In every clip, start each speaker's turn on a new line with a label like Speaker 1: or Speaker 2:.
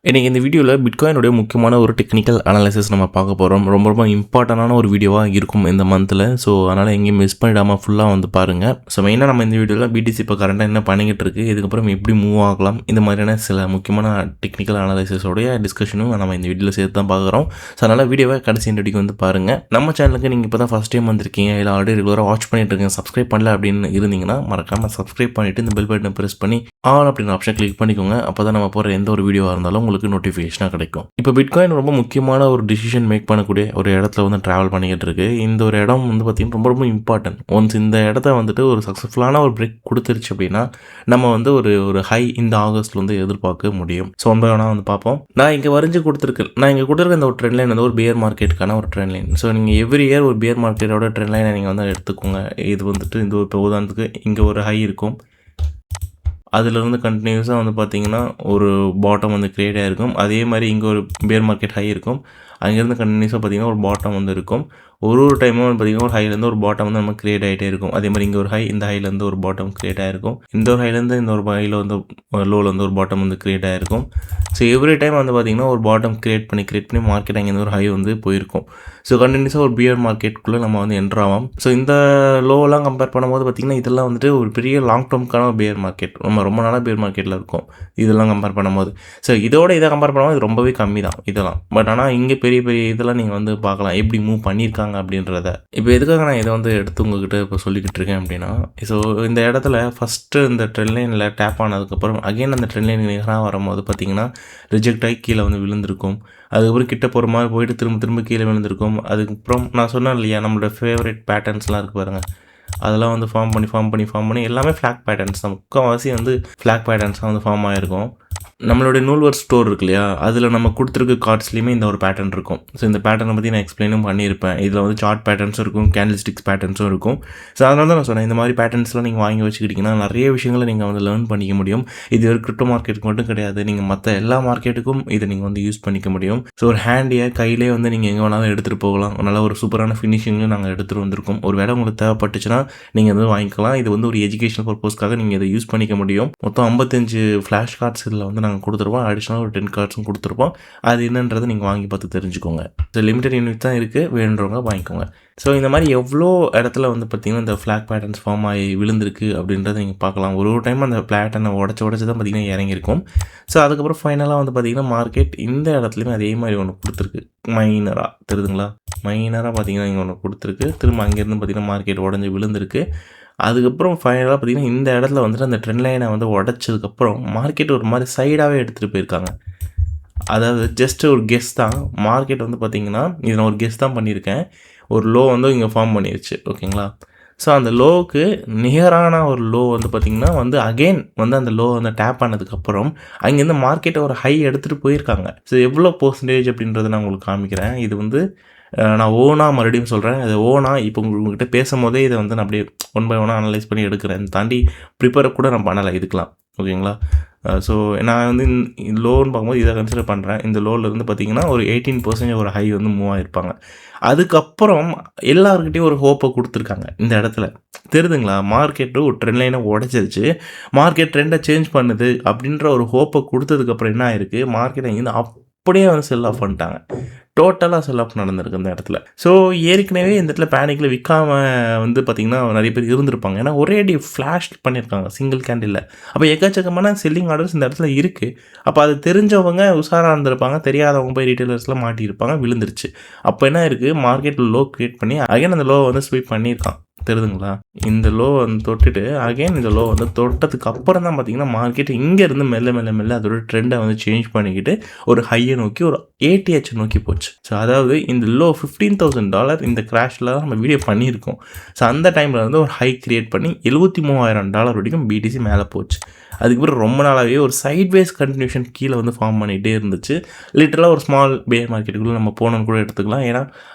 Speaker 1: இன்றைக்கி இந்த வீடியோவில் பிட்காயினுடைய முக்கியமான ஒரு டெக்னிக்கல் அனாலிசிஸ் நம்ம பார்க்க போகிறோம். ரொம்ப இம்பார்ட்டண்டான ஒரு வீடியோவாக இருக்கும் இந்த மந்தில். ஸோ அதனால் எங்கேயும் மிஸ் பண்ணிடாமல் ஃபுல்லாக வந்து பாருங்கள். ஸோ மெயினாக நம்ம இந்த வீடியோவில் பிடிசி இப்போ கரண்ட்டாக என்ன பண்ணிக்கிட்டு இருக்குது, இதுக்கப்புறம் எப்படி மூவ் ஆகலாம், இந்த மாதிரியான சில முக்கியமான டெக்னிக்கல் அனாலிசிஸோடைய டிஸ்கஷனும் நம்ம இந்த வீடியோவில் சேர்த்து தான் பார்க்குறோம். ஸோ அதனால் வீடியோவை கடைசி வரைக்கும் வந்து பாருங்கள். நம்ம சேனலுக்கு நீங்கள் இப்போ தான் ஃபஸ்ட் டைம் வந்திருக்கீங்க, இல்லை ஆல்ரெடி ரெகுலராக வாட்ச் பண்ணிட்டு இருக்கீங்க, சப்ஸ்கிரைப் பண்ணல அப்படின்னு இருந்தீங்கன்னா மறக்காமல் சப்ஸ்கிரைப் பண்ணிவிட்டு இந்த பெல் பட்டனை ப்ரெஸ் பண்ணி ஆல் அப்படின்ற ஆப்ஷன் கிளிக் பண்ணிக்கோங்க. அப்போ தான் நம்ம போகிற எந்த ஒரு வீடியோவாக இருந்தாலும் உங்களுக்கு நோட்டிஃபிகேஷனாக கிடைக்கும். இப்போ பிட்காயின் ரொம்ப முக்கியமான ஒரு டிசிஷன் மேக் பண்ணக்கூடிய ஒரு இடத்துல வந்து ட்ராவல் பண்ணிக்கிட்டு இருக்கு. இந்த ஒரு இடம் வந்து பார்த்திங்கன்னா ரொம்ப இம்பார்ட்டன்ட். ஒன்ஸ் இந்த இடத்த வந்துட்டு ஒரு சக்ஸஸ்ஃபுல்லான ஒரு பிரேக் கொடுத்துருச்சு அப்படின்னா நம்ம வந்து ஒரு ஹை இந்த ஆகஸ்ட்ல வந்து எதிர்பார்க்க முடியும். ஸோ வந்து வேணால் வந்து பார்ப்போம். நான் இங்கே கொடுத்துருக்க இந்த ஒரு ட்ரெண்ட் லைன் வந்து ஒரு பியர் மார்க்கெட்டுக்கான ஒரு ட்ரெண்ட் லைன். ஸோ நீங்கள் எவ்ரி இயர் ஒரு பியர் மார்க்கெட்டோட ட்ரெண்ட் லைனை நீங்கள் வந்து எடுத்துக்கோங்க. இது வந்துட்டு இந்த இப்போ உதாரணத்துக்கு இங்கே ஒரு ஹை இருக்கும், அதிலிருந்து கண்டினியூஸாக வந்து பார்த்திங்கன்னா ஒரு பாட்டம் வந்து க்ரியேட் ஆகிருக்கும். அதே மாதிரி இங்கே ஒரு பியர் மார்க்கெட் ஹை இருக்கும், அங்கேருந்து கண்டினியூஸாக பார்த்திங்கன்னா ஒரு பாட்டம் வந்து இருக்கும். ஒரு டைமும் வந்து பார்த்திங்கன்னா ஒரு ஹைலேருந்து ஒரு பாட்டம் வந்து நம்ம க்ரியேட் ஆகிட்டே இருக்கும். அதே மாதிரி இங்கே ஒரு ஹை, இந்த ஹைலேருந்து ஒரு பாட்டம் க்ரியேட் ஆகிருக்கும். இந்த ஒரு ஹைலேருந்து இந்த ஒரு ஹையில் வந்து லோவில் வந்து ஒரு பாட்டம் வந்து க்ரியேட் ஆகிருக்கும். ஸோ எவ்ரி டைம் வந்து பார்த்திங்கன்னா ஒரு பாட்டம் க்ரியேட் பண்ணி மார்க்கெட் அங்கேருந்து ஒரு ஹை வந்து போயிருக்கும். ஸோ கண்டினியூஸாக ஒரு பியர் மார்க்கெட்டுக்குள்ளே நம்ம வந்து என்ட்ரு ஆகும். ஸோ இந்த லோவெலாம் கம்பேர் பண்ணும்போது பார்த்திங்கன்னா இதெல்லாம் வந்துட்டு ஒரு பெரிய லாங் டேர்முக்கான ஒரு பியர் மார்க்கெட். ரொம்ப நாளாக பியர் மார்க்கெட்டில் இருக்கும் இதெல்லாம் கம்பேர் பண்ணும்போது. ஸோ இதை கம்பேர் பண்ணும்போது இது ரொம்பவே கம்மி தான் இதெல்லாம். பட் ஆனால் இங்கே பெரிய இதெல்லாம் நீங்கள் வந்து பார்க்கலாம் எப்படி மூவ் பண்ணியிருக்காங்க அப்படின்றத. இப்போ எதுக்காக நான் இதை வந்து எடுத்து உங்ககிட்ட இப்போ சொல்லிக்கிட்டு இருக்கேன் அப்படின்னா, ஸோ இந்த இடத்துல ஃபஸ்ட்டு இந்த ட்ரெண்ட் லைனில் டேப் ஆனதுக்கப்புறம் அகைன் அந்த ட்ரெண்ட் லைன் நிகராக வரும்போது பார்த்திங்கன்னா ரிஜெக்ட் ஆகி கீழே வந்து விழுந்திருக்கும். அதுக்கப்புறம் கிட்ட போகிற மாதிரி போயிட்டு திரும்ப கீழே விழுந்திருக்கும். அதுக்கப்புறம் நான் சொன்னேன் இல்லையா, நம்மளோட ஃபேவரட் பேட்டர்ன்ஸ்லாம் இருக்குது பாருங்கள், அதெல்லாம் வந்து ஃபார்ம் பண்ணி எல்லாமே ஃப்ளாக் பேட்டர்ன்ஸ் தான். முக்கால்வாசி வந்து ஃப்ளாக் பேட்டர்ன்ஸாக வந்து ஃபார்ம் ஆகிருக்கும். நம்மளுடைய நூல்வர் ஸ்டோர் இருக்கு இல்லையா, அதில் நம்ம கொடுத்துருக்க கார்ட்ஸ்லேயுமே இந்த ஒரு பேட்டர்ன் இருக்கும். ஸோ இந்த பேட்டர்னை பற்றி நான் எக்ஸ்பிளைனும் பண்ணியிருப்பேன். இதில் வந்து சார்ட் பேட்டர்ன்ஸும் இருக்கும், கேண்டில் ஸ்டிக்ஸ் பேட்டர்ன்ஸும் இருக்கும். ஸோ அதனால தான் நான் சொன்னேன், இந்த மாதிரி பேட்டர்ன்ஸ்லாம் நீங்கள் வாங்கி வச்சுக்கிட்டிங்கன்னா நிறைய விஷயங்களை நீங்கள் வந்து லேர்ன் பண்ணிக்க முடியும். இது ஒரு கிரிப்டோ மார்க்கெட்டுக்கு மட்டும் கிடையாது, நீங்கள் மற்ற எல்லா மார்க்கெட்டுக்கும் இதை நீங்கள் வந்து யூஸ் பண்ணிக்க முடியும். ஸோ ஒரு ஹேண்டியை கையிலே வந்து நீங்கள் எங்கே வேணாலும் எடுத்துகிட்டு போகலாம். நல்ல ஒரு சூப்பரான ஃபினிஷிங்கும் நாங்கள் எடுத்துகிட்டு வந்திருக்கோம். ஒரு வேளை உங்களுக்கு தேவைப்பட்டுச்சுன்னா நீங்கள் வந்து வாங்கிக்கலாம். இது வந்து ஒரு எஜுகேஷனல் பர்பஸ்க்காக நீங்கள் இதை யூஸ் பண்ணிக்க முடியும். மொத்தம் 55 ஃப்ளாஷ் கார்ட்ஸ் இதில் வந்து நாங்கள் கொடுத்துருவோம். அடிஷ்னலாக ஒரு 10 கார்ட்ஸும் கொடுத்துருப்போம். அது என்னன்றதை நீங்கள் வாங்கி பார்த்து தெரிஞ்சுக்கோங்க. ஸோ லிமிடெட் யூனிட் தான் இருக்குது, வேணுன்றவங்க வாங்கிக்கோங்க. ஸோ இந்த மாதிரி எவ்வளோ இடத்துல வந்து பார்த்திங்கன்னா இந்த ஃப்ளாக் பேட்டர்ன்ஸ் ஃபார்ம் ஆகி விழுந்திருக்கு அப்படின்றத நீங்கள் பார்க்கலாம். ஒரு டைம் அந்த பேட்டர்னை உடச்சி தான் பார்த்திங்கன்னா இறங்கியிருக்கும். ஸோ அதுக்கப்புறம் ஃபைனலாக வந்து பார்த்திங்கன்னா மார்க்கெட் இந்த இடத்துலையுமே அதே மாதிரி ஒன்று கொடுத்துருக்கு. மைனராக தெரியுதுங்களா, மைனராக பார்த்திங்கன்னா இங்கே ஒன்று கொடுத்துருக்கு. திரும்ப அங்கேருந்து பார்த்திங்கன்னா மார்க்கெட் உடஞ்சி விழுந்திருக்கு. அதுக்கப்புறம் ஃபைனலாக பார்த்திங்கன்னா இந்த இடத்துல வந்துட்டு அந்த ட்ரெண்ட் லைனை வந்து உடச்சதுக்கப்புறம் மார்க்கெட் ஒரு மாதிரி சைடாகவே எடுத்துகிட்டு போயிருக்காங்க. அதாவது ஜஸ்ட் ஒரு கெஸ் தான். மார்க்கெட் வந்து பார்த்திங்கன்னா இது நான் ஒரு கெஸ் தான் பண்ணியிருக்கேன். ஒரு லோ வந்து இங்கே ஃபார்ம் பண்ணிடுச்சு, ஓகேங்களா. ஸோ அந்த லோவுக்கு நிகரான ஒரு லோ வந்து பார்த்திங்கன்னா வந்து அகெயின் வந்து அந்த லோ வந்து டேப் ஆனதுக்கப்புறம் அங்கேருந்து மார்க்கெட்டை ஒரு ஹை எடுத்துகிட்டு போயிருக்காங்க. ஸோ எவ்வளோ பர்சன்டேஜ் அப்படின்றத நான் உங்களுக்கு காமிக்கிறேன். இது வந்து நான் ஓனாக மறுபடியும் சொல்கிறேன். அது ஓனாக இப்போ உங்கள்கிட்ட பேசும்போதே இதை வந்து நான் அப்படியே ஒன் பை ஒன்னாக அனலைஸ் பண்ணி எடுக்கிறேன். தாண்டி ப்ரிப்பேர் கூட நான் பண்ணலை இதுக்கெலாம், ஓகேங்களா. ஸோ நான் வந்து லோன்னு பார்க்கும்போது இதை கன்சிடர் பண்ணுறேன். இந்த லோவிலேருந்து பார்த்திங்கன்னா ஒரு 18% ஒரு ஹை வந்து மூவ் ஆகிருப்பாங்க. அதுக்கப்புறம் எல்லாருக்கிட்டையும் ஒரு ஹோப்பை கொடுத்துருக்காங்க இந்த இடத்துல. தெரியுதுங்களா, மார்க்கெட்டு ஒரு ட்ரெண்ட் லைனை உடச்சிருச்சு, மார்க்கெட் ட்ரெண்டை சேஞ்ச் பண்ணுது அப்படின்ற ஒரு ஹோப்பை கொடுத்ததுக்கப்புறம் என்ன ஆயிருக்கு, மார்க்கெட் அங்கேருந்து அப்படியே வந்து செல் ஆஃப் பண்ணிட்டாங்க. டோட்டலாக செல் ஆஃப் நடந்திருக்கு இந்த இடத்துல. ஸோ ஏற்கனவே இந்த இடத்துல பேனிக்கில் விற்காமல் வந்து பார்த்திங்கன்னா நிறைய பேர் இருந்திருப்பாங்க. ஏன்னா ஒரே அடி ஃப்ளாஷ் பண்ணியிருக்காங்க சிங்கிள் கேண்டில். அப்போ எக்கச்சக்கமான செல்லிங் ஆர்டர்ஸ் இந்த இடத்துல இருக்குது. அப்போ அது தெரிஞ்சவங்க உஷாராக இருந்திருப்பாங்க, தெரியாதவங்க போய் ரீட்டைலர்ஸ்லாம் மாட்டியிருப்பாங்க, விழுந்துருச்சு. அப்போ என்ன இருக்குது, மார்க்கெட்டில் லோ க்ரியேட் பண்ணி அகைன் அந்த லோவை வந்து ஸ்வீப் பண்ணியிருக்கான். தெரியுதுங்களா, இந்த லோ வந்து தொட்டுட்டு அகைன் இந்த லோ வந்து தொட்டதுக்கு அப்புறம் தான் பார்த்திங்கன்னா மார்க்கெட் இங்கேருந்து மெல்ல அதோட ட்ரெண்டை வந்து சேஞ்ச் பண்ணிக்கிட்டு ஒரு ஹையை நோக்கி ஒரு ATH நோக்கி போச்சு. ஸோ அதாவது இந்த லோ $15,000 இந்த கிராஷில் தான் நம்ம வீடியோ பண்ணியிருக்கோம். ஸோ அந்த டைமில் வந்து ஒரு ஹை க்ரியேட் பண்ணி $73,000 வரைக்கும் BTC மேலே போச்சு. அதுக்கப்புறம் ரொம்ப நாளாகவே ஒரு சைட்வேஸ் கண்டினியூஷன் கீழே வந்து ஃபார்ம் பண்ணிகிட்டே இருந்துச்சு. லிட்டரலாக ஒரு ஸ்மால் பியர் மார்க்கெட்டுக்குள்ளே நம்ம போனோன்னு கூட எடுத்துக்கலாம். ஏன்னா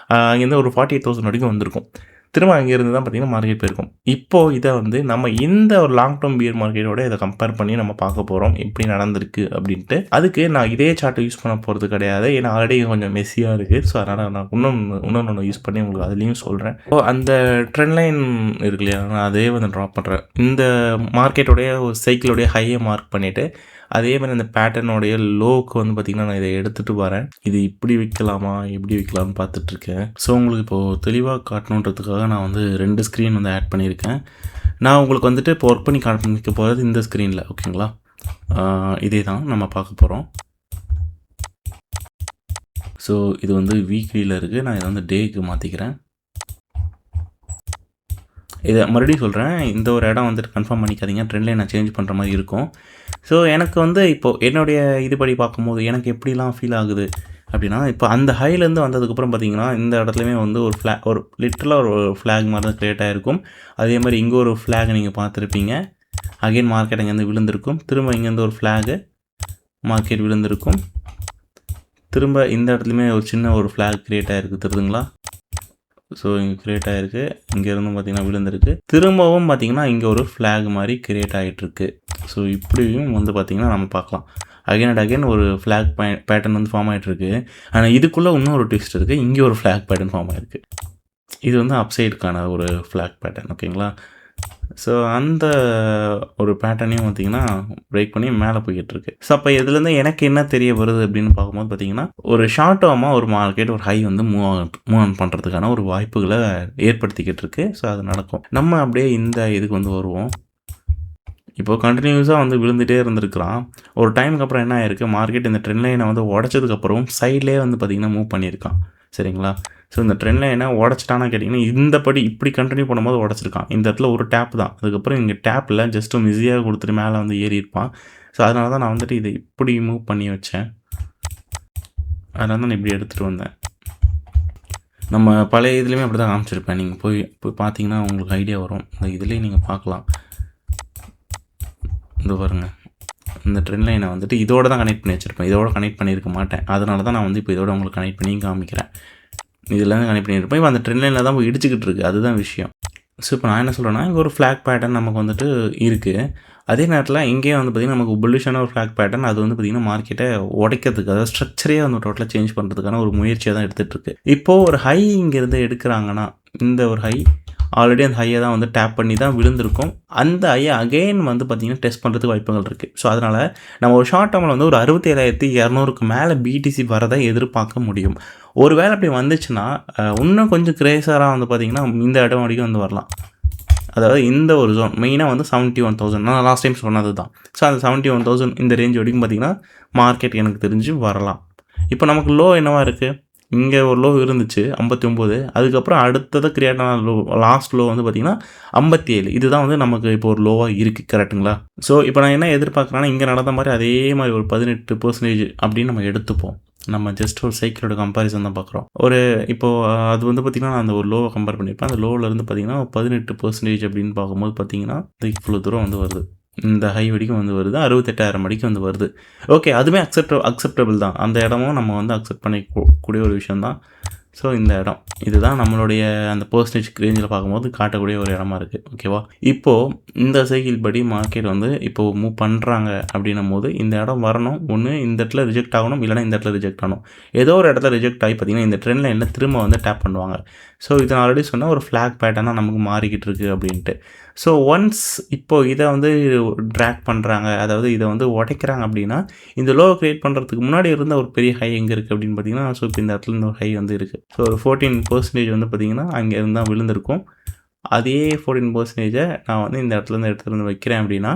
Speaker 1: அங்கேருந்து ஒரு 48,000 வரைக்கும் வந்திருக்கும். திரும்ப அங்கேருந்து தான் பார்த்திங்கன்னா மார்க்கெட் போயிருக்கும். இப்போது இதை வந்து நம்ம இந்த ஒரு லாங் டேர்ம் பியர் மார்க்கெட்டோட இதை கம்பேர் பண்ணி நம்ம பார்க்க போகிறோம் எப்படி நடந்திருக்கு அப்படின்ட்டு. அதுக்கு நான் இதே சார்ட்டை யூஸ் பண்ண போகிறது கிடையாது, ஏன்னா ஆல்ரெடி கொஞ்சம் மெஸ்ஸியாக இருக்குது. ஸோ அதனால் நான் இன்னொன்று யூஸ் பண்ணி உங்களுக்கு அதுலேயும் சொல்கிறேன். ஸோ அந்த ட்ரெண்ட் லைன் இருக்கு இல்லையா, நான் அதே வந்து ட்ராப் பண்ணுறேன். இந்த மார்க்கெட்டோடைய ஒரு சைக்கிளோடைய ஹையை மார்க் பண்ணிவிட்டு அதே மாதிரி அந்த பேட்டர்னுடைய லோவுக்கு வந்து பார்த்திங்கன்னா நான் இதை எடுத்துகிட்டு வரேன். இது இப்படி விற்கலாமா எப்படி விற்கலாம்னு பார்த்துட்ருக்கேன். ஸோ உங்களுக்கு இப்போது தெளிவாக காட்டணுன்றதுக்காக நான் வந்து 2 ஸ்க்ரீன் வந்து ஆட் பண்ணியிருக்கேன். நான் உங்களுக்கு வந்துட்டு இப்போ ஒர்க் பண்ணி காமிக்க போகிறது இந்த ஸ்க்ரீனில், ஓகேங்களா? இதே தான் நம்ம பார்க்க போகிறோம். ஸோ இது வந்து வீக்லியில் இருக்குது. நான் இதை வந்து டேக்கு மாற்றிக்கிறேன். இதை மறுபடியும் சொல்கிறேன், இந்த ஒரு இடம் வந்துட்டு கன்ஃபார்ம் பண்ணிக்காதீங்க, ட்ரெண்ட்லேயே நான் சேஞ்ச் பண்ணுற மாதிரி இருக்கும். ஸோ எனக்கு வந்து இப்போது என்னுடைய இதுபடி பார்க்கும்போது எனக்கு எப்படிலாம் ஃபீல் ஆகுது அப்படின்னா, இப்போ அந்த ஹைலேருந்து வந்ததுக்கப்புறம் பார்த்தீங்கன்னா இந்த இடத்துலையுமே வந்து ஒரு லிட்டரலாக ஒரு ஃப்ளாக் மாதிரி தான் க்ரியேட் ஆகிருக்கும். அதே மாதிரி இங்கே ஒரு ஃப்ளாக் நீங்கள் பார்த்துருப்பீங்க. அகெயின் மார்க்கெட் இங்கேருந்து விழுந்திருக்கும். திரும்ப இங்கேருந்து ஒரு ஃப்ளாகு மார்க்கெட் விழுந்திருக்கும். திரும்ப இந்த இடத்துலையுமே ஒரு சின்ன ஒரு ஃப்ளாக் க்ரியேட் ஆகிருக்கு, தெரியுதுங்களா? ஸோ இங்கே க்ரியேட் ஆகிருக்கு. இங்கேருந்து பார்த்திங்கன்னா விழுந்திருக்கு. திரும்பவும் பார்த்திங்கன்னா இங்கே ஒரு ஃப்ளாக் மாதிரி க்ரியேட் ஆகிட்டுருக்கு. ஸோ இப்படியும் வந்து பார்த்திங்கன்னா நம்ம பார்க்கலாம். அகைன் அண்ட் அகைன் ஒரு ஃப்ளாக் பேட்டர்ன் வந்து ஃபார்ம் ஆகிட்டுருக்கு. ஆனால் இதுக்குள்ளே இன்னும் ஒரு ட்விஸ்ட் இருக்குது. இங்கே ஒரு ஃப்ளாக் பேட்டர்ன் ஃபார்ம் ஆகிருக்கு. இது வந்து அப்சைடுக்கான ஒரு ஃப்ளாக் பேட்டர்ன், ஓகேங்களா? ஸோ அந்த ஒரு பேட்டர்னையும் பார்த்திங்கன்னா பிரேக் பண்ணி மேலே போய்கிட்டுருக்கு. ஸோ அப்போ இதுலேருந்து எனக்கு என்ன தெரிய வருது அப்படின்னு பார்க்கும்போது பார்த்திங்கன்னா, ஒரு ஷார்ட் டேர்மாக ஒரு மார்க்கெட் ஒரு ஹை வந்து மூவ் ஆன் பண்ணுறதுக்கான ஒரு வாய்ப்புகளை ஏற்படுத்திக்கிட்டு இருக்கு. ஸோ அது நடக்கும். நம்ம அப்படியே இந்த இதுக்கு வந்து வருவோம். இப்போ கண்டினியூஸாக வந்து விழுந்துகிட்டே இருந்திருக்கிறான். ஒரு டைமுக்கு அப்புறம் என்ன ஆயிருக்கு, மார்க்கெட் இந்த ட்ரெண்ட் லைனை வந்து உடச்சதுக்கப்புறம் சைட்லேயே வந்து பார்த்திங்கன்னா மூவ் பண்ணியிருக்கான், சரிங்களா? ஸோ இந்த ட்ரெண்ட் லைனை உடச்சிட்டானா கேட்டிங்கன்னா, இந்த படி இப்படி கண்டினியூ பண்ணும்போது உடச்சிருக்கான். இந்த இடத்துல ஒரு டேப் தான். அதுக்கப்புறம் இங்கே டேப்பில் ஜஸ்ட்டு மிஸியாக கொடுத்துட்டு மேலே வந்து ஏறி இருப்பான். ஸோ அதனால தான் நான் வந்துட்டு இதை இப்படி மூவ் பண்ணி வச்சேன். அதனால தான் நான் இப்படி எடுத்துகிட்டு வந்தேன். நம்ம பழைய இதுலேயுமே அப்படி தான் காமிச்சிருப்பேன். நீங்கள் போய் பார்த்தீங்கன்னா உங்களுக்கு ஐடியா வரும். இந்த இதுலேயும் நீங்கள் பார்க்கலாம். இந்த பாருங்கள், இந்த ட்ரெண்ட் லைனை வந்துட்டு இதோட தான் கனெக்ட் பண்ணி வச்சுருப்பேன். இதோட கனெக்ட் பண்ணியிருக்க மாட்டேன். அதனால தான் நான் வந்து இப்போ இதோட உங்களுக்கு கனெக்ட் பண்ணி காமிக்கிறேன். இதெல்லாம் கனெக்ட் பண்ணியிருப்பேன். இப்போ அந்த ட்ரெண்ட் லைனில் தான் போய் இடிச்சிக்கிட்டு இருக்குது. அதுதான் விஷயம். ஸோ இப்போ நான் என்ன சொல்கிறேன்னா, இங்கே ஒரு ஃப்ளாக் பேட்டர்ன் நமக்கு வந்துட்டு இருக்குது. அதே நேரத்தில் இங்கேயே வந்து பார்த்திங்கன்னா நமக்கு புல்லிஷான ஒரு ஃப்ளாக் பேட்டர்ன். அது வந்து பார்த்திங்கன்னா மார்க்கெட்டை உடைக்கிறதுக்கு, அதாவது ஸ்ட்ரக்சரே வந்து டோட்டலாக சேஞ்ச் பண்ணுறதுக்கான ஒரு முயற்சியை தான் எடுத்துகிட்ருக்கு. இப்போது ஒரு ஹை இங்கேருந்து எடுக்கிறாங்கன்னா, இந்த ஒரு ஹை ஆல்ரெடி அந்த ஹையை தான் வந்து டேப் பண்ணி தான் விழுந்திருக்கும். அந்த ஹையை அகெயின் வந்து பார்த்திங்கன்னா டெஸ்ட் பண்ணுறதுக்கு வாய்ப்புகள் இருக்குது. ஸோ அதனால் நம்ம ஒரு ஷார்ட் டேர்மில் வந்து ஒரு 67,200க்கு மேலே பிடிசி வரதை எதிர்பார்க்க முடியும். ஒரு வேளை அப்படி வந்துச்சுன்னா இன்னும் கொஞ்சம் கிரேசராக வந்து பார்த்திங்கன்னா இந்த இடம் வரைக்கும் வந்து வரலாம். அதாவது இந்த ஒரு ஜோன் மெயினாக வந்து 71,000 நான் லாஸ்ட் டைம் சொன்னது தான். ஸோ அந்த 71,000 இந்த ரேஞ்ச் வரைக்கும் பார்த்திங்கன்னா மார்க்கெட் எனக்கு தெரிஞ்சு வரலாம். இப்போ நமக்கு லோ என்னவாக இருக்குது, இங்கே ஒரு லோ இருந்துச்சு 59. அதுக்கப்புறம் அடுத்தது கிரியேட் ஆன லோ, லாஸ்ட் லோ வந்து பார்த்திங்கன்னா 57. இதுதான் வந்து நமக்கு இப்போ ஒரு லோவாக இருக்குது, கரெக்டுங்களா? ஸோ இப்போ நான் என்ன எதிர்பார்க்குறேன்னா, இங்கே நடந்த மாதிரி அதே மாதிரி ஒரு 18% அப்படின்னு நம்ம எடுத்துப்போம். நம்ம ஜஸ்ட் ஒரு சைக்கிளோட கம்பேரிசன் தான் பார்க்குறோம். ஒரு இப்போது அது வந்து பார்த்திங்கன்னா நான் அந்த ஒரு லோவை கம்பேர் பண்ணியிருப்பேன். அந்த லோவிலேருந்து பார்த்திங்கன்னா 18% அப்படின்னு பார்க்கும்போது பார்த்திங்கன்னா இவ்வளோ தூரம் வந்து வருது. இந்த ஹை வரைக்கும் வந்து வருது. 68,000 வரைக்கும் வந்து வருது. ஓகே, அதுவுமே அக்செப்டபிள் தான். அந்த இடமும் நம்ம வந்து அக்செப்ட் பண்ணிக்கூடிய ஒரு விஷயம் தான். ஸோ இந்த இடம் இதுதான் நம்மளுடைய அந்த பெர்சன்டேஜ் ரேஞ்சில் பார்க்கும்போது காட்டக்கூடிய ஒரு இடமா இருக்குது, ஓகேவா? இப்போது இந்த சைக்கிள் படி மார்க்கெட் வந்து இப்போது மூவ் பண்ணுறாங்க அப்படின்னும் போது இந்த இடம் வரணும். ஒன்று இந்த இடத்துல ரிஜெக்ட் ஆகணும், இல்லைனா இந்த இடத்துல ரிஜெக்ட் ஆகணும். ஏதோ ஒரு இடத்துல ரிஜெக்ட் ஆகி பார்த்திங்கன்னா இந்த ட்ரெண்ட் லைனில் திரும்ப வந்து டேப் பண்ணுவாங்க. ஸோ இது நான் ஆல்ரெடி சொன்னால் ஒரு ஃப்ளாக் பேட்டர்னாக நமக்கு மாறிக்கிட்டு இருக்குது அப்படின்ட்டு. ஸோ ஒன்ஸ் இப்போது இதை வந்து ட்ராக் பண்ணுறாங்க, அதாவது இதை வந்து உடைக்கிறாங்க அப்படின்னா, இந்த லோவை க்ரியேட் பண்ணுறதுக்கு முன்னாடி இருந்த ஒரு பெரிய ஹை எங்கே இருக்குது அப்படின்னு பார்த்திங்கன்னா, ஸோ இப்போ இந்த இடத்துல ஒரு ஹை வந்து இருக்குது. ஸோ ஒரு 14% வந்து பார்த்திங்கன்னா அங்கே இருந்தால் விழுந்திருக்கும். அதே 14% நான் வந்து இந்த இடத்துலேருந்து எடுத்துகிட்டு வைக்கிறேன் அப்படின்னா,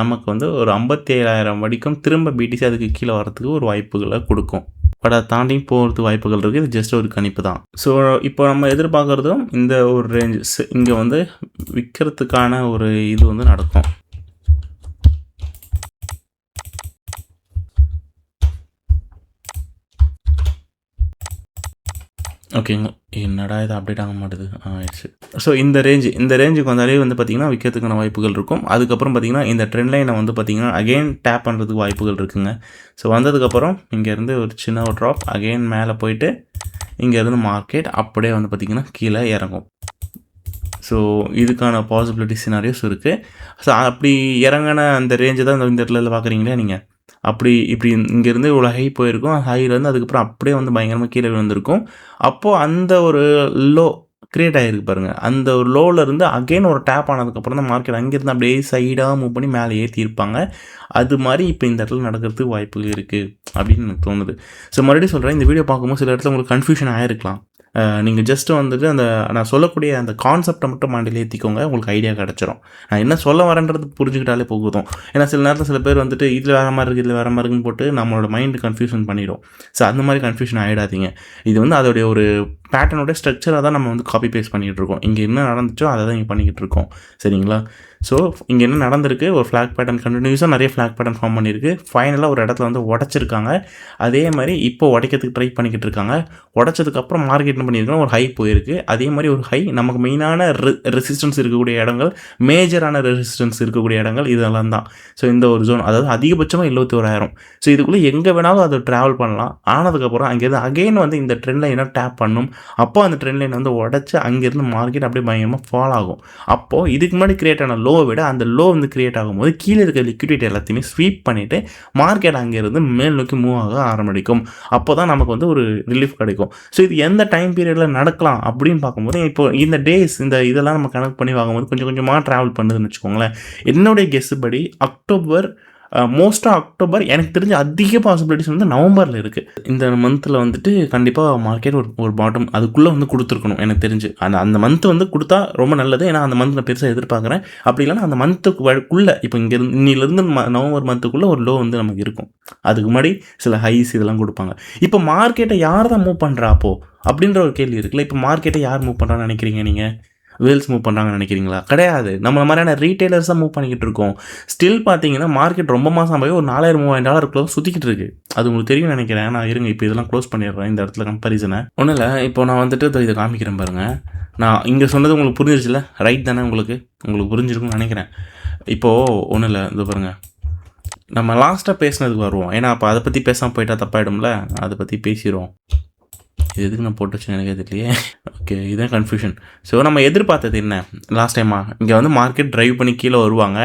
Speaker 1: நமக்கு வந்து ஒரு 57,000 வரைக்கும் திரும்ப பிடிசி அதுக்கு கீழே வரத்துக்கு ஒரு வாய்ப்புகளை கொடுக்கும். பட் அதை தாண்டி போகிறதுக்கு வாய்ப்புகள் இருக்குது. இது ஜஸ்ட் ஒரு கணிப்பு தான். ஸோ இப்போ நம்ம எதிர்பார்க்குறதும் இந்த ஒரு ரேஞ்ச் இங்கே வந்து விற்கிறதுக்கான ஒரு இது வந்து நடக்கும். ஓகேங்க, என்னடா இது அப்டேட் ஆக மாட்டுது, ஆயிடுச்சு. ஸோ இந்த ரேஞ்சுக்கு வந்தாலே வந்து பார்த்திங்கன்னா விற்கிறதுக்கான வாய்ப்புகள் இருக்கும். அதுக்கப்புறம் பார்த்திங்கன்னா இந்த ட்ரெண்ட் லைனை வந்து பார்த்திங்கன்னா அகெயின் டேப் பண்ணுறதுக்கு வாய்ப்புகள் இருக்குங்க. ஸோ வந்ததுக்கப்புறம் இங்கேருந்து ஒரு சின்ன ஒரு ட்ராப் அகெயின் மேலே போயிட்டு இங்கேருந்து மார்க்கெட் அப்படியே வந்து பார்த்திங்கன்னா கீழே இறங்கும். ஸோ இதுக்கான பாசிபிலிட்டி சினாரியோஸ் இருக்குது. ஸோ அப்படி இறங்கின அந்த ரேஞ்சு தான் இந்த இடத்துல பார்க்குறீங்களே நீங்கள். அப்படி இப்படி இங்கேருந்து இவ்வளோ ஹை போயிருக்கும். ஹைலேருந்து அதுக்கப்புறம் அப்படியே வந்து பயங்கரமாக கீழே விழுந்திருக்கும். அப்போது அந்த ஒரு லோ கிரியேட் ஆகிருக்கு பாருங்கள். அந்த ஒரு லோவிலேருந்து அகெயின் ஒரு டேப் ஆனதுக்கப்புறம் தான் மார்க்கெட் அங்கேருந்து அப்படியே சைடாக மூவ் பண்ணி மேலே ஏற்றிருப்பாங்க. அது மாதிரி இப்போ இந்த இடத்துல நடக்கிறதுக்கு வாய்ப்புகள் இருக்குது அப்படின்னு எனக்கு தோணுது. ஸோ மறுபடியும் சொல்கிறேன், இந்த வீடியோ பார்க்கும்போது சில இடத்துல உங்களுக்கு கன்ஃபியூஷன் ஆகிருக்கலாம். நீங்கள் ஜஸ்ட்டு வந்துட்டு அந்த நான் சொல்லக்கூடிய அந்த கான்செப்டை மட்டும் மண்டையில் ஏற்றிக்கோங்க, உங்களுக்கு ஐடியா கிடச்சிரும். நான் என்ன சொல்ல வரேன்றது புரிஞ்சுக்கிட்டாலே போகுதும். ஏன்னா சில நேரத்தில் சில பேர் வந்துட்டு இதில் வேறு மாதிரி இருக்குது, இதில் வேறு மாதிரி இருக்குன்னு போட்டு நம்மளோட மைண்டு கன்ஃபியூஷன் பண்ணிடும். ஸோ அந்த மாதிரி கன்ஃபியூஷன் ஆகிடாதீங்க. இது வந்து அதோடைய ஒரு பேட்டர்னோட ஸ்ட்ரக்சராக தான் நம்ம வந்து காப்பி பேஸ்ட் பண்ணிகிட்டு இருக்கோம். இங்கே என்ன நடந்துச்சோ அதை தான் இங்கே பண்ணிக்கிட்டு இருக்கோம். சரிங்களா? ஸோ இங்கே என்ன நடந்திருக்கு, ஒரு ஃப்ளாக் பேட்டர்ன் கண்டினியூஸாக நிறைய ஃப்ளாக் பேட்டர்ன் ஃபார்ம் பண்ணியிருக்கு. ஃபைனலாக ஒரு இடத்துல வந்து உடச்சிருக்காங்க. அதே மாதிரி இப்போ உடைக்கிறதுக்கு ட்ரை பண்ணிக்கிட்டு இருக்காங்க. உடச்சதுக்கப்புறம் மார்க்கெட் என்ன பண்ணியிருக்காங்க, ஒரு ஹை போயிருக்கு. அதே மாதிரி ஒரு ஹை நமக்கு மெயினான ரெசிஸ்டன்ஸ் இருக்கக்கூடிய இடங்கள், மேஜரான ரெசிஸ்டன்ஸ் இருக்கக்கூடிய இடங்கள் இதெல்லாம் தான். ஸோ இந்த ஒரு ஜோன், அதாவது அதிகபட்சமாக 71,000. ஸோ இதுக்குள்ளே எங்கே வேணாலும் அதை ட்ராவல் பண்ணலாம். ஆனதுக்கப்புறம் அங்கேருந்து அகெயின் வந்து இந்த ட்ரெண்ட் லைனை டேப் பண்ணும். அப்போ அந்த ட்ரெண்ட் லைனை வந்து உடச்சி அங்கேருந்து மார்க்கெட் அப்படியே பயங்கரமாக ஃபால் ஆகும். அப்போது இதுக்கு முன்னாடி கிரியேட் ஆன லோவை விட அந்த லோ வந்து கிரியேட் ஆகும்போது கீழே இருக்க லிக்விடிட்டி எல்லாத்தையுமே ஸ்வீப் பண்ணிவிட்டு மார்க்கெட் அங்கேருந்து மேல் நோக்கி மூவ் ஆக ஆரம்பிக்கும். அப்போ தான் நமக்கு வந்து ஒரு ரிலீஃப் கிடைக்கும். ஸோ இது எந்த டைம் பீரியடில் நடக்கலாம் அப்படின்னு பார்க்கும்போது, இப்போ இந்த டேஸ் இந்த இதெல்லாம் நம்ம கனெக்ட் பண்ணி வாங்கும்போது கொஞ்சம் கொஞ்சமாக ட்ராவல் பண்ணுதுன்னு வச்சுக்கோங்களேன். என்னுடைய கெஸ் படி அக்டோபர், மோஸ்ட்டாக அக்டோபர், எனக்கு தெரிஞ்ச அதிக பாசிபிலிட்டிஸ் வந்து நவம்பரில் இருக்குது. இந்த மந்தில் வந்துட்டு கண்டிப்பாக மார்க்கெட் ஒரு பாட்டம் அதுக்குள்ளே வந்து கொடுத்துருக்கணும் எனக்கு தெரிஞ்சு. அந்த மந்த் வந்து கொடுத்தா ரொம்ப நல்லது. ஏன்னா அந்த மந்த் நான் பெருசாக எதிர்பார்க்குறேன். அப்படி இல்லைன்னா அந்த மந்த்துக்குள்ளே இப்போ இங்கேருந்து இன்னிலேருந்து நவம்பர் மந்த்துக்குள்ளே ஒரு லோ வந்து நமக்கு இருக்கும். அதுக்கு முன்னாடி சில ஹைஸ் இதெல்லாம் கொடுப்பாங்க. இப்போ மார்க்கெட்டை யார் தான் மூவ் பண்ணுறா அப்போது அப்படின்ற ஒரு கேள்வி இருக்குல்ல. இப்போ மார்க்கெட்டை யார் மூவ் பண்ணுறான்னு நினைக்கிறீங்க நீங்கள்? வேல்ஸ் மூவ் பண்ணுறாங்கன்னு நினைக்கிறீங்களா? கிடையாது. நம்மள மாதிரியான ரீட்டைலர்ஸ் தான் மூவ் பண்ணிக்கிட்டு இருக்கோம். ஸ்டில் பார்த்தீங்கன்னா மார்க்கெட் ரொம்ப மாதம் போய் ஒரு $4,000-3,000 சுற்றிக்கிட்டு இருக்குது. அது உங்களுக்கு தெரியும் நினைக்கிறேன். நான் இருங்க இப்போ இதெல்லாம் க்ளோஸ் பண்ணிடுறேன் இந்த இடத்துல கம்பேரிசனை. ஒன்றும் இல்லை, இப்போ நான் வந்துட்டு இதை காமிக்கிறேன் பாருங்கள். நான் இங்கே சொன்னது உங்களுக்கு புரிஞ்சிருச்சுல? ரைட் தானே? உங்களுக்கு புரிஞ்சிருக்குன்னு நினைக்கிறேன். இப்போது ஒன்றும் இல்லை, இது பாருங்கள். நம்ம லாஸ்ட்டாக பேசினதுக்கு வருவோம். ஏன்னா அப்போ அதை பற்றி பேசாமல் போயிட்டா தப்பாயிடும்ல. அதை பற்றி பேசிடுவோம். இது எதுக்கு நான் போட்டு வச்சேன் எனக்கே தெரியலையே. ஓகே, இதுதான் கன்ஃபியூஷன். ஸோ நம்ம எதிர்பார்த்தது என்ன லாஸ்ட் டைமாக? இங்கே வந்து மார்க்கெட் ட்ரைவ் பண்ணி கீழே வருவாங்க.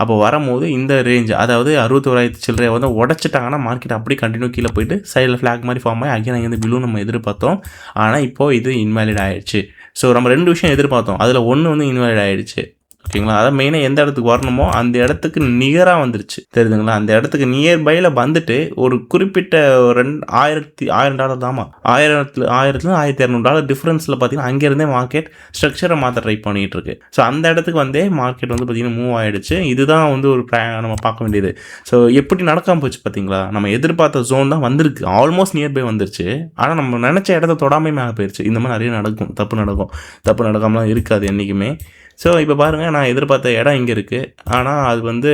Speaker 1: அப்போ வரும்போது இந்த ரேஞ்ச், அதாவது 61,000 சில்லறையை வந்து உடச்சிட்டாங்கன்னா மார்க்கெட் அப்படியே கண்டினியூ கீழே போயிட்டு சைடில் ஃப்ளாக் மாதிரி ஃபார்ம் ஆகி அங்கேயும் அங்கேருந்து விழு நம்ம எதிர்பார்த்தோம். ஆனால் இப்போது இது இன்வேலிட் ஆகிடுச்சு. ஸோ நம்ம 2 விஷயம் எதிர்பார்த்தோம். அதில் ஒன்று வந்து இன்வேலிட் ஆகிடுச்சு. ஓகேங்களா? அதான் மெயினாக எந்த இடத்துக்கு வரணுமோ அந்த இடத்துக்கு நிகராக வந்துருச்சு. தெரியுதுங்களா? அந்த இடத்துக்கு நியர்பையில் வந்துட்டு ஒரு குறிப்பிட்ட $1,000 தாமா, $1,000-1,200 டிஃப்ரென்ஸில் பார்த்தீங்கன்னா அங்கேருந்தே மார்க்கெட் ஸ்ட்ரக்சரை மாற்ற ட்ரை பண்ணிகிட்டு இருக்கு. ஸோ அந்த இடத்துக்கு வந்தே மார்க்கெட் வந்து பார்த்திங்கன்னா மூவ் ஆகிடுச்சு. இதுதான் வந்து ஒரு நம்ம பார்க்க வேண்டியது. ஸோ எப்படி நடக்காமல் போச்சு பார்த்தீங்களா? நம்ம எதிர்பார்த்த ஜோன் தான் வந்திருக்கு, ஆல்மோஸ்ட் நியர்பை வந்துருச்சு. ஆனால் நம்ம நினச்ச இடத்த தொடாமே மேலே போயிடுச்சு. இந்த மாதிரி நிறைய நடக்கும், தப்பு நடக்காமலாம் இருக்காது என்றைக்குமே. ஸோ இப்போ பாருங்கள், நான் எதிர்பார்த்த இடம் இங்கே இருக்குது. ஆனால் அது வந்து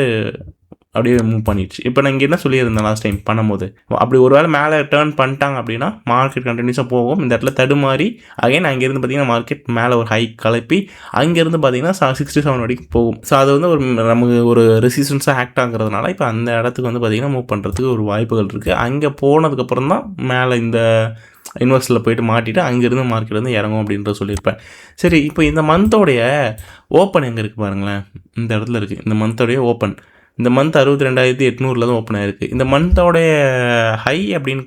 Speaker 1: அப்படியே மூவ் பண்ணிடுச்சு. இப்போ நான் இங்கே என்ன சொல்லியிருந்தேன் லாஸ்ட் டைம் பண்ணும்போது, அப்படி ஒரு வேளை மேலே டேர்ன் பண்ணிட்டாங்க அப்படின்னா மார்க்கெட் கண்டினியூஸாக போகும். இந்த இடத்துல தடுமாறி அகைன் அங்கேருந்து பார்த்தீங்கன்னா மார்க்கெட் மேலே ஒரு ஹை கலப்பி அங்கேருந்து பார்த்தீங்கன்னா 67 வரைக்கும் போகும். ஸோ அது வந்து நமக்கு ஒரு ரெசிஸ்டன்ஸாக ஆக்ட் ஆகுறதுனால இப்போ அந்த இடத்துக்கு வந்து பார்த்திங்கன்னா மூவ் பண்ணுறதுக்கு ஒரு வாய்ப்புகள் இருக்குது. அங்கே போனதுக்கப்புறம் தான் மேலே இந்த இன்வெஸ்ட்டில் போய்ட்டு மாட்டிட்டு அங்கேருந்து மார்க்கெட் வந்து இறங்கும் அப்படின்ற சொல்லியிருப்பேன். சரி, இப்போ இந்த மந்தோடைய ஓப்பன் எங்கே இருக்குது பாருங்களேன். இந்த இடத்துல இருக்குது இந்த மந்தோடைய ஓப்பன். இந்த மந்த் 62,800 தான் ஓப்பன் ஆயிருக்கு. இந்த மந்தோடைய ஹை அப்படின்னு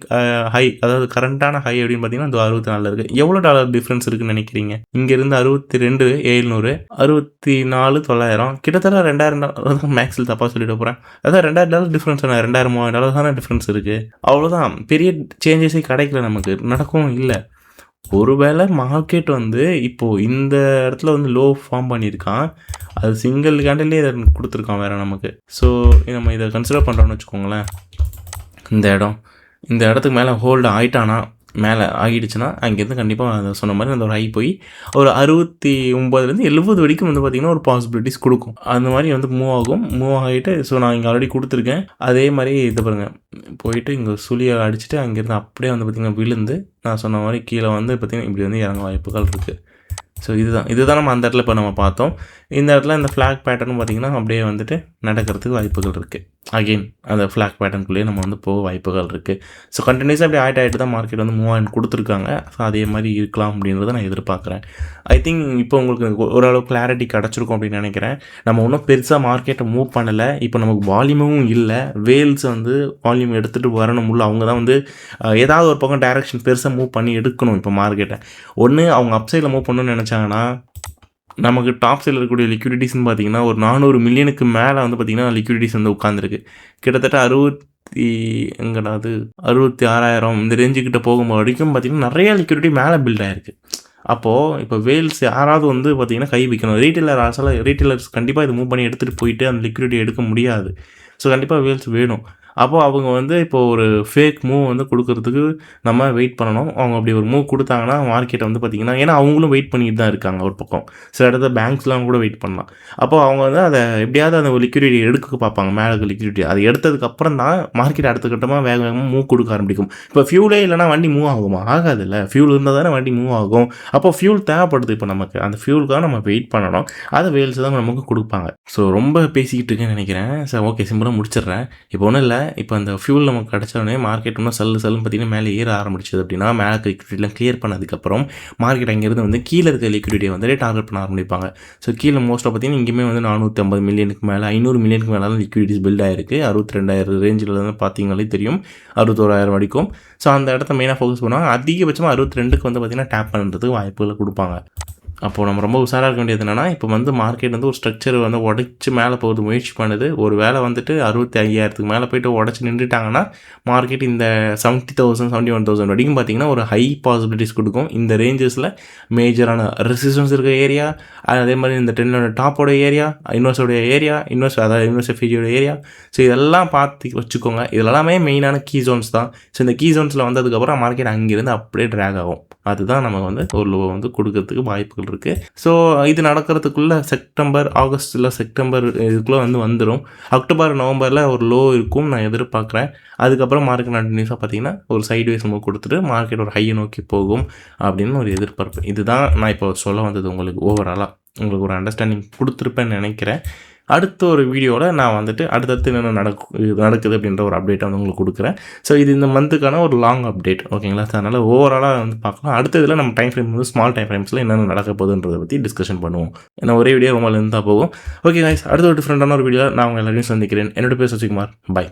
Speaker 1: அதாவது கரண்ட்டான ஹை அப்படின்னு பார்த்தீங்கன்னா இந்த 64 இருக்குது. எவ்வளோ டாலர் டிஃப்ரென்ஸ் இருக்குன்னு நினைக்கிறீங்க? இங்கேருந்து 62,700, 64,900, கிட்டத்தட்ட $2,000 மேக்ஸில் தப்பாக சொல்லிட்டு போகிறேன். அதான் $2,000 டிஃப்ரென்ஸ், $2,000-3,000 தானே டிஃப்ரென்ஸ் இருக்குது. அவ்வளோதான், பெரிய சேஞ்சஸே கிடைக்கல நமக்கு, நடக்கவும் இல்லை. ஒருவேளை மார்க்கெட் வந்து இப்போது இந்த இடத்துல வந்து லோ ஃபார்ம் பண்ணியிருக்கான், அது சிங்கிள் கேண்டிலே இதை கொடுத்துருக்கான் வேறு நமக்கு. ஸோ நம்ம இதை கன்சிடர் பண்ணுறோன்னு வச்சுக்கோங்களேன். இந்த இடத்துக்கு மேலே ஹோல்டு ஆகிட்டானா, மேலே ஆகிடுச்சுன்னா அங்கேருந்து கண்டிப்பாக அதை சொன்ன மாதிரி அந்த ஒரு ஹை போய் ஒரு 69-70 வரைக்கும் வந்து பார்த்திங்கன்னா ஒரு பாசிபிலிட்டிஸ் கொடுக்கும். அந்த மாதிரி வந்து மூவ் ஆகிட்டு ஸோ நான் இங்கே ஆல்ரெடி கொடுத்துருக்கேன். அதே மாதிரி இது பாருங்கள், போயிட்டு இங்கே சுழியை அடிச்சுட்டு அங்கேருந்து அப்படியே வந்து பார்த்திங்கன்னா விழுந்து நான் சொன்ன மாதிரி கீழே வந்து பார்த்திங்கன்னா இப்படி வந்து இறங்க வாய்ப்புகள் இருக்குது. ஸோ இதுதான் நம்ம அந்த இடத்துல இப்போ நம்ம பார்த்தோம். இந்த இடத்துல இந்த ஃப்ளாக் பேட்டர்ன் பார்த்திங்கன்னா அப்படியே வந்துட்டு நடக்கிறதுக்கு வாய்ப்புகள் இருக்குது. அகெயின் அந்த ஃப்ளாக் பேட்டர்னுக்குள்ளேயே நம்ம வந்து போக வாய்ப்புகள் இருக்குது. ஸோ கண்டினியூஸாக அப்படி ஆகிட்டு தான் மார்க்கெட் வந்து மூவ் ஆன் கொடுத்துருக்காங்க. ஸோ அதே மாதிரி இருக்கலாம் அப்படின்றத நான் எதிர்பார்க்குறேன். ஐ திங்க் இப்போ உங்களுக்கு ஓரளவு கிளாரிட்டி கிடச்சிருக்கும் அப்படின்னு நினைக்கிறேன். நம்ம ஒன்றும் பெருசாக மார்க்கெட்டை மூவ் பண்ணலை. இப்போ நமக்கு வால்யூமும் இல்லை. வேல்ஸ் வந்து வால்யூம் எடுத்துகிட்டு வரணும் உள்ள. அவங்க தான் வந்து ஏதாவது ஒரு பக்கம் டைரக்ஷன் பெருசாக மூவ் பண்ணி எடுக்கணும் இப்போ மார்க்கெட்டை. ஒன்று அவங்க அப்சைடில் மூவ் பண்ணணும்னு நினச்சாங்கன்னா நமக்கு டாப் சைடில் இருக்கக்கூடிய லிக்விடிட்டிஸ்ன்னு பார்த்தீங்கன்னா ஒரு 400 மில்லியனுக்கு மேலே வந்து பார்த்திங்கன்னா லிக்விடிட்டிஸ் வந்து உட்காந்துருக்கு. கிட்டத்தட்ட 66,000 இந்த ரேஞ்சுக்கிட்ட போகும்போது வரைக்கும் பார்த்திங்கன்னா நிறைய லிக்விடிட்டி மேலே பில்ட் ஆகிருக்கு. அப்போது இப்போ வேல்ஸ் யாராவது வந்து பார்த்திங்கன்னா கை வைக்கணும். ரீட்டெயிலர்ஸ் கண்டிப்பாக இதை மூவ் பண்ணி எடுத்துகிட்டு போயிட்டு அந்த லிக்விடிட்டி எடுக்க முடியாது. ஸோ கண்டிப்பாக வேல்ஸ் வேணும். அப்போது அவங்க வந்து இப்போ ஒரு ஃபேக் மூவ் வந்து கொடுக்கறதுக்கு நம்ம வெயிட் பண்ணணும். அவங்க அப்படி ஒரு மூவ் கொடுத்தாங்கன்னா மார்க்கெட்டை வந்து பார்த்திங்கன்னா ஏன்னா அவங்களும் வெயிட் பண்ணிட்டு தான் இருக்காங்க ஒரு பக்கம். சில இடத்துல பேங்க்ஸ்லாம் கூட வெயிட் பண்ணலாம். அப்போ அவங்க வந்து அதை எப்படியாவது அந்த லிக்விடிட்டி எடுக்க பார்ப்பாங்க. மேலே இருக்க லிக்விடிட்டி அதை எடுத்ததுக்கப்புறம் தான் மார்க்கெட் அடுத்த கட்டமாக வேகமாக மூவ் கொடுக்க ஆரம்பிக்கும். இப்போ ஃபியூலே இல்லைனா வண்டி மூவ் ஆகுமா? ஆகாதுல்ல. ஃபியூல் இருந்தால் தானே வண்டி மூவ் ஆகும். அப்போ ஃபியூல் தேவைப்படுது. இப்போ நமக்கு அந்த ஃபியூலுக்காக நம்ம வெயிட் பண்ணணும். அதை வேல்ஸ் தான் நமக்கு கொடுப்பாங்க. ஸோ ரொம்ப பேசிக்கிட்டு இருக்கேன்னு நினைக்கிறேன். சார் ஓகே, சிம்பிளாக முடிச்சிடுறேன். இப்போ ஒன்றும் இல்லை. இப்போ அந்த ஃபியூல் நமக்கு கிடச்சோடனே மார்க்கெட் இன்னும் சல்லுன்னு பார்த்திங்கன்னா மேலே ஏற ஆரம்பிச்சது அப்படின்னா மேலே லிக்விடிட்டிலாம் கிளியர் பண்ணதுக்கப்புறம் மார்க்கெட் அங்கேருந்து வந்து கீழே இருக்க லிக்விடிட்டியை வந்து டார்கெட் பண்ண ஆரம்பிப்பாங்க. ஸோ கீழே மோஸ்ட்டாக பார்த்திங்கன்னா இங்கேயுமே வந்து 450 மில்லியனுக்கு மேலே 500 மில்லியனுக்கு மேலே தான் லிக்விடிட்டிஸ் பில்ட் ஆகிருக்கு. 62,000 ரேஞ்சில் தான் பார்த்தீங்கனாலே தெரியும். 61,000 வரைக்கும். ஸோ அந்த இடத்த மெயினாக ஃபோக்கஸ் பண்ணுவாங்க. அதிகபட்சமாக 62க்கு வந்து பார்த்திங்கன்னா டேப் பண்ணுறதுக்கு வாய்ப்புகளை கொடுப்பாங்க. அப்போது நம்ம ரொம்ப உஷாராக இருக்க வேண்டியது என்னென்னா இப்போ வந்து மார்க்கெட் வந்து ஒரு ஸ்ட்ரக்சர் வந்து உடச்சி மேலே போகுது முயற்சி பண்ணுது. ஒரு வேளை வந்துட்டு 65,000க்கு மேலே போய்ட்டு உடச்சி நின்றுட்டாங்கன்னா மார்க்கெட் இந்த 70,000 71,000 வரைக்கும் பார்த்திங்கன்னா ஒரு ஹை பாசிபிலிட்டிஸ் கொடுக்கும். இந்த ரேஞ்சஸில் மேஜரான ரெசிஸ்டன்ஸ் இருக்க ஏரியா, அதே மாதிரி இந்த ட்ரெண்டோட டாப்போட ஏரியா, இன்வெஸ்டோடைய ஏரியா, அதாவது இன்வெஸ்ட் எஃபிஜியோட ஏரியா. ஸோ இதெல்லாம் பார்த்து வச்சுக்கோங்க. இதெல்லாமே மெயினான கீ ஜோன்ஸ் தான். ஸோ இந்த கீ ஜோன்ஸில் வந்ததுக்கப்புறம் மார்க்கெட் அங்கேருந்து அப்படியே ட்ராக் ஆகும். அதுதான் நம்ம வந்து ஒரு லோ வந்து கொடுக்கறதுக்கு வாய்ப்புகள் இருக்குது. ஸோ இது நடக்கிறதுக்குள்ளே செப்டம்பர், ஆகஸ்ட் இல்லை செப்டம்பர் இதுக்குள்ளே வந்துடும். அக்டோபர், நவம்பரில் ஒரு லோ இருக்கும் நான் எதிர்பார்க்குறேன். அதுக்கப்புறம் மார்க்கெட் கண்டினியூஸாக பார்த்தீங்கன்னா ஒரு சைட்வேஸ் மூவ் கொடுத்துட்டு மார்க்கெட் ஒரு ஹையை நோக்கி போகும் அப்படின்னு ஒரு எதிர்பார்ப்பு. இதுதான் நான் இப்போ சொல்ல வந்தது. உங்களுக்கு ஓவராலாக உங்களுக்கு ஒரு அண்டர்ஸ்டாண்டிங் கொடுத்துருப்பேன்னு நினைக்கிறேன். அடுத்த ஒரு வீடியோவில் நான் வந்துட்டு அடுத்தடுத்து என்னென்ன நடக்குது அப்படின்ற ஒரு அப்டேட்டை வந்து உங்களுக்கு கொடுக்குறேன். ஸோ இது இந்த மந்த்துக்கான ஒரு லாங் அப்டேட், ஓகேங்களா? ஸோ அதனால் ஓவராலாக வந்து பார்க்கலாம். அடுத்த இதில் நம்ம டைம் ஃப்ரேம் வந்து ஸ்மால் டைம் ஃப்ரேம்ஸில் என்னென்ன நடக்க போகுதுன்றதை பற்றி டிஸ்கஷன் பண்ணுவோம். ஏன்னா ஒரே வீடியோ ரொம்ப லென்த்தாக போகும். ஓகே கைஸ், அடுத்த ஒரு டிஃப்ரெண்டான ஒரு வீடியோ நான் உங்கள் எல்லாரையும் சந்திக்கிறேன். என்னோட பேர் சசிகுமார். பை.